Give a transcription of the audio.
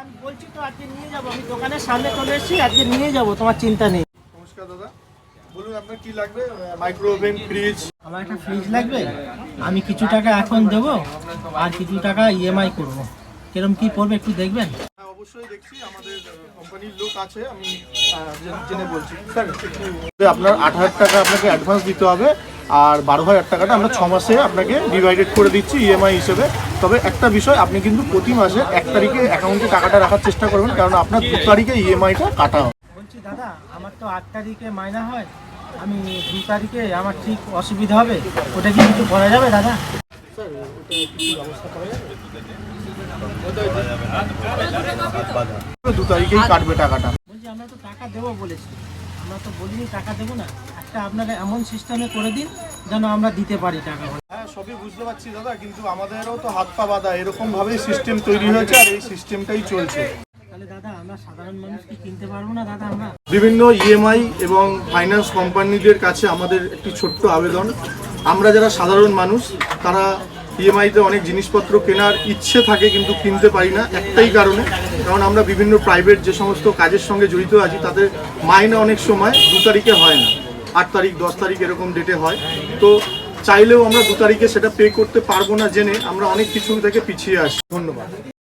আমি বলছি তো আজকে নিয়ে যাবো, আমি দোকানের সামনে চলে এসেছি, আজকে নিয়ে যাবো, তোমার চিন্তা নেই। নমস্কার দাদা, বলুন আপনার কি লাগবে? Micro oven, fridge? আমার একটা ফ্রিজ লাগবে, আমি কিছু টাকা এখন দেবো আর কিছু টাকা ইএমআই করবো, কিরম কি পড়বে একটু দেখবেন? হ্যাঁ অবশ্যই দেখছি, আমাদের কোম্পানির লোক আছে, আমি জেনে বলছি। স্যার আপনার 8,000 টাকা আপনাকে অ্যাডভান্স দিতে হবে, আর 12,000 টাকাটা আমরা 6 মাসে আপনাকে ডিভাইডেড করে দিচ্ছি ইএমআই হিসেবে। তবে একটা বিষয়, আপনি কিন্তু প্রতি মাসে 1 তারিখে অ্যাকাউন্টে টাকাটা রাখার চেষ্টা করবেন, কারণ আপনার 2 তারিখে ইএমআইটা কাটা হবে। বলছি দাদা, আমার তো 8 তারিখে মাইনা হয়, আমি 2 তারিখে আমার ঠিক অসুবিধা হবে, ওটা কি কিছু করা যাবে দাদা? স্যার ওটা কিছু ব্যবস্থা করা যাবে? 2 তারিখেই কাটবে টাকাটা। বলছি আমরা তো টাকা দেবো বলেছি, আমরা তো বলিনি টাকা দেবো না, একটা আপনারা এমন সিস্টেমে করে দিন যেন আমরা দিতে পারি টাকা। হ্যাঁ সবই বুঝতে পারছি দাদা, কিন্তু আমাদেরও তো হাত পা বাঁধা, এরকমভাবেই সিস্টেম তৈরি হয়েছে আর এই সিস্টেমটাই চলছে। তাহলে দাদা আমরা সাধারণ মানুষ কি কিনতে পারবো না দাদা? আমরা বিভিন্ন ইএমআই এবং ফাইন্যান্স কোম্পানিদের কাছে আমাদের একটি ছোট্ট আবেদন, আমরা যারা সাধারণ মানুষ তারা ইএমআইতে অনেক জিনিসপত্র কেনার ইচ্ছে থাকে কিন্তু কিনতে পারি না, একটাই কারণে, কারণ আমরা বিভিন্ন প্রাইভেট যে সমস্ত কাজের সঙ্গে জড়িত আছি তাদের মাইনে অনেক সময় 2 তারিখে হয় না, 8 তারিখ 10 তারিখ এরকম ডেটে হয়। তো চাইলেও আমরা 2 তারিখে সেটা পে করতে পারবো না জেনে আমরা অনেক কিছু থেকে পিছিয়ে আসি। ধন্যবাদ।